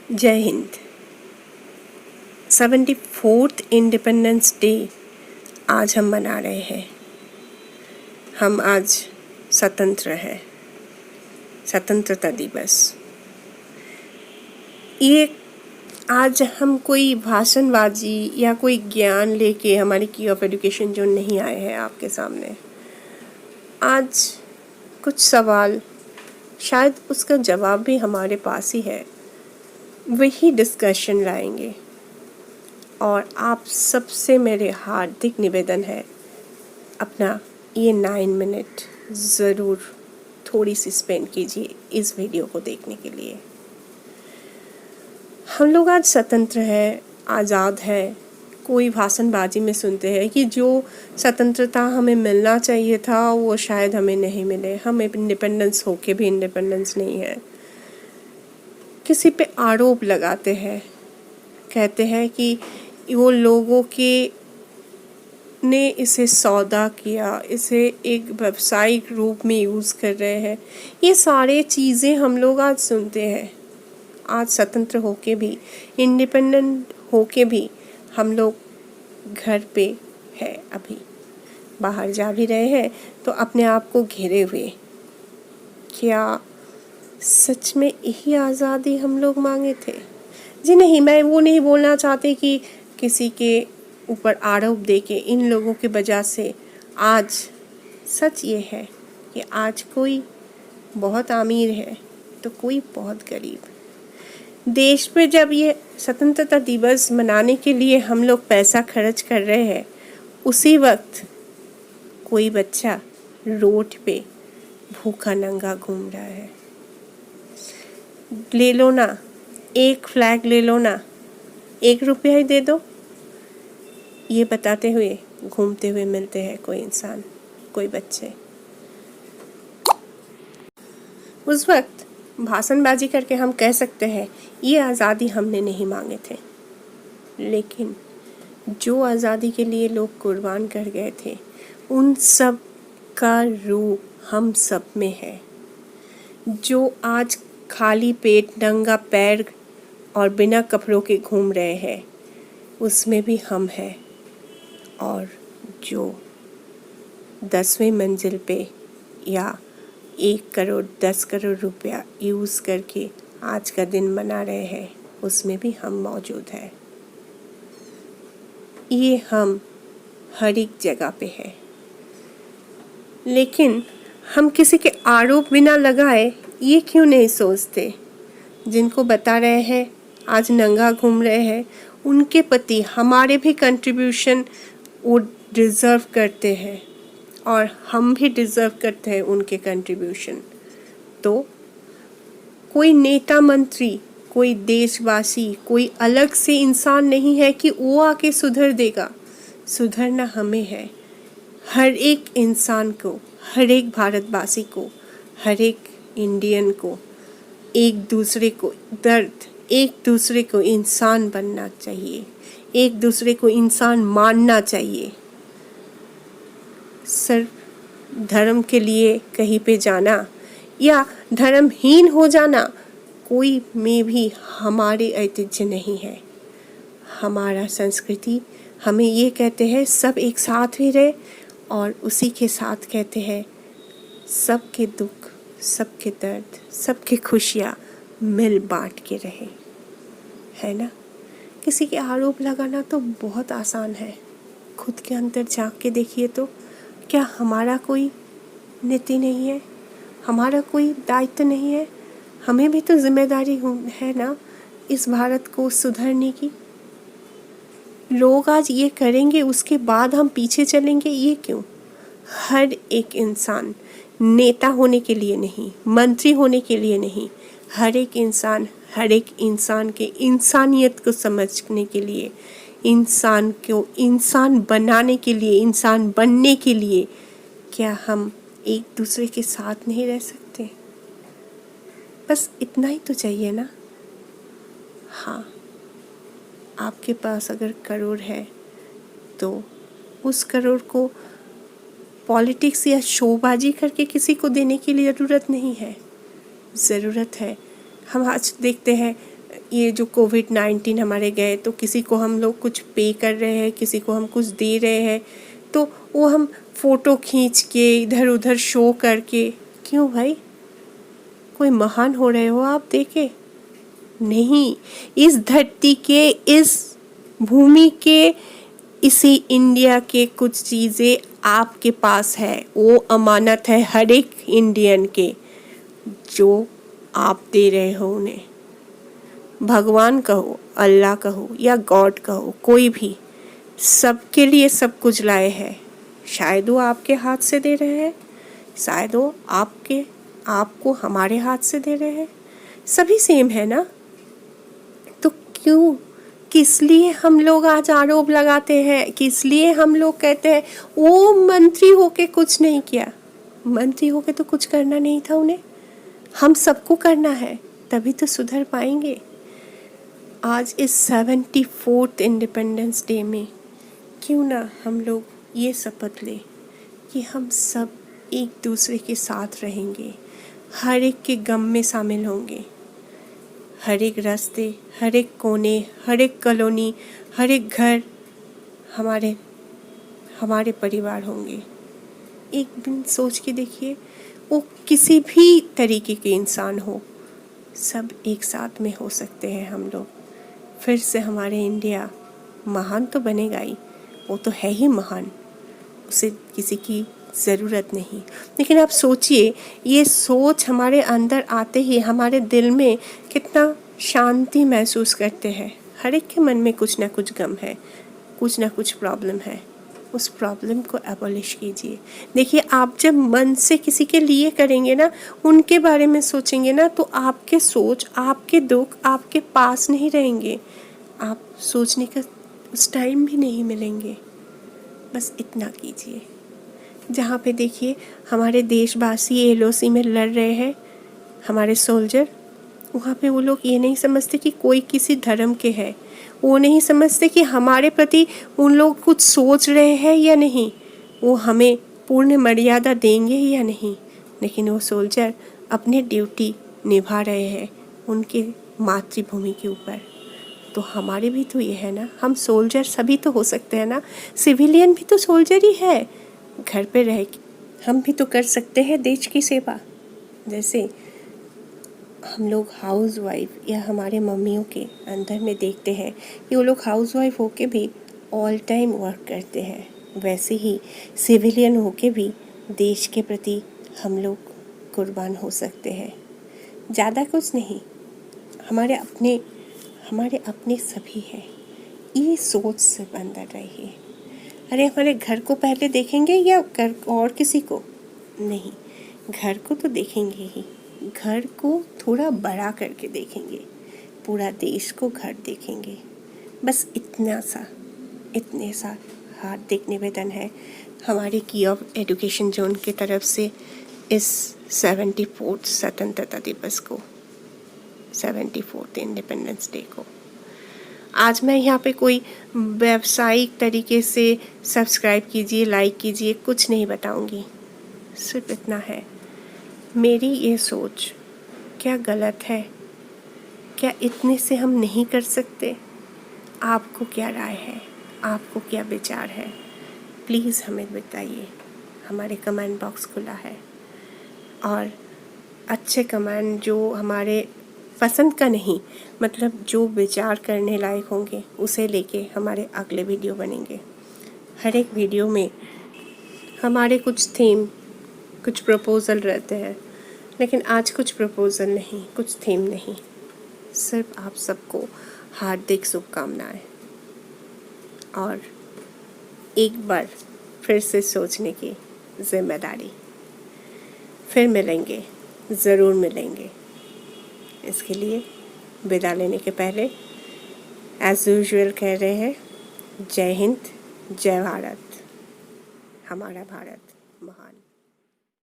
जय Hind. 74th independence day आज हम मना रहे हैं। हम आज स्वतंत्र हैं, स्वतंत्रता दिवस। ये आज हम कोई भाषणबाजी या कोई ज्ञान लेके हमारी की ऑफ एजुकेशन जो नहीं आए हैं आपके सामने। आज कुछ सवाल, शायद उसका जवाब भी हमारे पास ही है, वही डिस्कशन लाएंगे। और आप सबसे मेरे हार्दिक निवेदन है, अपना ये 9 मिनट ज़रूर थोड़ी सी स्पेंड कीजिए इस वीडियो को देखने के लिए। हम लोग आज स्वतंत्र है, आज़ाद है। कोई भाषणबाजी में सुनते हैं कि जो स्वतंत्रता हमें मिलना चाहिए था वो शायद हमें नहीं मिले, हम इंडिपेंडेंस होके भी इंडिपेंडेंस नहीं है। किसी पे आरोप लगाते हैं, कहते हैं कि वो लोगों के ने इसे सौदा किया, इसे एक व्यावसायिक रूप में यूज़ कर रहे हैं। ये सारे चीज़ें हम लोग आज सुनते हैं। आज स्वतंत्र होके भी, इंडिपेंडेंट होके भी हम लोग घर पे है, अभी बाहर जा भी रहे हैं तो अपने आप को घेरे हुए। क्या सच में यही आज़ादी हम लोग मांगे थे? जी नहीं, मैं वो नहीं बोलना चाहती कि किसी के ऊपर आरोप देके इन लोगों की वजह से आज सच ये है कि आज कोई बहुत अमीर है तो कोई बहुत गरीब। देश पे जब ये स्वतंत्रता दिवस मनाने के लिए हम लोग पैसा खर्च कर रहे हैं, उसी वक्त कोई बच्चा रोड पे भूखा नंगा घूम रहा है। ले लो ना, एक फ्लैग ले लो ना, 1 रुपया ही दे दो, ये बताते हुए घूमते हुए मिलते हैं कोई इंसान, कोई बच्चे। उस वक्त भाषणबाजी करके हम कह सकते हैं ये आज़ादी हमने नहीं मांगे थे, लेकिन जो आज़ादी के लिए लोग कुर्बान कर गए थे उन सब का रूप हम सब में है। जो आज खाली पेट, नंगा पैर और बिना कपड़ों के घूम रहे हैं, उसमें भी हम हैं। और जो 10वीं मंजिल पे या 1 करोड़ 10 करोड़ रुपया यूज़ करके आज का दिन मना रहे हैं, उसमें भी हम मौजूद हैं। ये हम हर एक जगह पे है, लेकिन हम किसी के आरोप बिना लगाए ये क्यों नहीं सोचते? जिनको बता रहे हैं आज नंगा घूम रहे हैं, उनके प्रति हमारे भी कंट्रीब्यूशन वो डिज़र्व करते हैं और हम भी डिज़र्व करते हैं उनके कंट्रीब्यूशन। तो कोई नेता मंत्री, कोई देशवासी, कोई अलग से इंसान नहीं है कि वो आके सुधर देगा। सुधरना हमें है। हर एक इंसान को, हर एक भारतवासी को, हर एक इंडियन को एक दूसरे को दर्द, एक दूसरे को इंसान बनना चाहिए, एक दूसरे को इंसान मानना चाहिए। सिर्फ धर्म के लिए कहीं पे जाना या धर्महीन हो जाना कोई में भी हमारे ऐतिह्य नहीं है। हमारा संस्कृति हमें ये कहते हैं सब एक साथ ही रहे, और उसी के साथ कहते हैं सबके दुख, सबके दर्द, सबके खुशियाँ मिल बांट के रहे, है ना? किसी के आरोप लगाना तो बहुत आसान है। खुद के अंदर झांक के देखिए तो क्या हमारा कोई नीति नहीं है? हमारा कोई दायित्व नहीं है? हमें भी तो जिम्मेदारी है ना इस भारत को सुधारने की। लोग आज ये करेंगे, उसके बाद हम पीछे चलेंगे, ये क्यों? हर एक इंसान नेता होने के लिए नहीं, मंत्री होने के लिए नहीं, हर एक इंसान के इंसानियत को समझने के लिए, इंसान को इंसान बनाने के लिए, इंसान बनने के लिए क्या हम एक दूसरे के साथ नहीं रह सकते? बस इतना ही तो चाहिए ना। हाँ, आपके पास अगर करोड़ है तो उस करोड़ को पॉलिटिक्स या शोबाजी करके किसी को देने की लिए ज़रूरत नहीं है। ज़रूरत है, हम आज देखते हैं ये जो कोविड-19 हमारे गए तो किसी को हम लोग कुछ पे कर रहे हैं, किसी को हम कुछ दे रहे हैं, तो वो हम फ़ोटो खींच के इधर उधर शो करके, क्यों भाई? कोई महान हो रहे हो आप देखे? नहीं, इस धरती के, इस भूमि के, इसी इंडिया के कुछ चीज़ें आपके पास है, वो अमानत है हर एक इंडियन के, जो आप दे रहे हो उन्हें। भगवान कहो, अल्लाह कहो या गॉड कहो, कोई भी सबके लिए सब कुछ लाए हैं। शायद वो आपके हाथ से दे रहे हैं, शायद वो आपको हमारे हाथ से दे रहे हैं, सभी सेम है ना। तो क्यों, किस लिए हम लोग आज आरोप लगाते हैं, किस लिए हम लोग कहते हैं वो मंत्री होके कुछ नहीं किया? मंत्री होके तो कुछ करना नहीं था उन्हें, हम सबको करना है, तभी तो सुधर पाएंगे। आज इस 74th इंडिपेंडेंस डे में क्यों ना हम लोग ये शपथ लें कि हम सब एक दूसरे के साथ रहेंगे, हर एक के गम में शामिल होंगे, हर एक रास्ते, हर एक कोने, हर एक कॉलोनी, हर एक घर हमारे परिवार होंगे। एक दिन सोच के देखिए, वो किसी भी तरीके के इंसान हो, सब एक साथ में हो सकते हैं हम लोग। फिर से हमारे इंडिया महान तो बनेगा ही, वो तो है ही महान, उसे किसी की ज़रूरत नहीं। लेकिन आप सोचिए, ये सोच हमारे अंदर आते ही हमारे दिल में कितना शांति महसूस करते हैं। हर एक के मन में कुछ ना कुछ गम है, कुछ ना कुछ प्रॉब्लम है, उस प्रॉब्लम को एबॉलिश कीजिए। देखिए, आप जब मन से किसी के लिए करेंगे ना, उनके बारे में सोचेंगे ना, तो आपके सोच, आपके दुख आपके पास नहीं रहेंगे, आप सोचने का उस टाइम भी नहीं मिलेंगे। बस इतना कीजिए। जहाँ पे देखिए हमारे देशवासी एलओसी में लड़ रहे हैं, हमारे सोल्जर, वहाँ पे वो लोग ये नहीं समझते कि कोई किसी धर्म के है, वो नहीं समझते कि हमारे प्रति उन लोग कुछ सोच रहे हैं या नहीं, वो हमें पूर्ण मर्यादा देंगे या नहीं। लेकिन वो सोल्जर अपनी ड्यूटी निभा रहे हैं उनके मातृभूमि के ऊपर। तो हमारे भी तो ये है ना, हम सोल्जर सभी तो हो सकते हैं ना, सिविलियन भी तो सोल्जर ही है। घर पे रह के हम भी तो कर सकते हैं देश की सेवा। जैसे हम लोग हाउस वाइफ या हमारे मम्मियों के अंदर में देखते हैं कि वो लोग हाउस वाइफ होके भी ऑल टाइम वर्क करते हैं, वैसे ही सिविलियन होके भी देश के प्रति हम लोग कुर्बान हो सकते हैं। ज़्यादा कुछ नहीं, हमारे अपने सभी हैं। ये सोच से अंदर रहिए। अरे हमारे घर को पहले देखेंगे या घर और किसी को? नहीं, घर को तो देखेंगे ही, घर को थोड़ा बड़ा करके देखेंगे, पूरा देश को घर देखेंगे। बस इतने सा हार्दिक निवेदन है हमारे की ऑफ एजुकेशन जोन की तरफ से इस 74th स्वतंत्रता दिवस को, 74th इंडिपेंडेंस डे को। आज मैं यहाँ पे कोई व्यावसायिक तरीके से सब्सक्राइब कीजिए, लाइक कीजिए, कुछ नहीं बताऊँगी, सिर्फ इतना है, मेरी ये सोच क्या गलत है? क्या इतने से हम नहीं कर सकते? आपको क्या राय है? आपको क्या विचार है? प्लीज़ हमें बताइए, हमारे कमेंट बॉक्स खुला है। और अच्छे कमेंट जो हमारे पसंद का नहीं, मतलब जो विचार करने लायक होंगे, उसे लेके हमारे अगले वीडियो बनेंगे। हर एक वीडियो में हमारे कुछ थीम, कुछ प्रपोज़ल रहते हैं, लेकिन आज कुछ प्रपोज़ल नहीं, कुछ थीम नहीं, सिर्फ आप सबको हार्दिक शुभकामनाएं और एक बार फिर से सोचने की जिम्मेदारी। फिर मिलेंगे, ज़रूर मिलेंगे। इसके लिए विदा लेने के पहले एज यूजुअल कह रहे हैं, जय हिंद, जय भारत, हमारा भारत महान।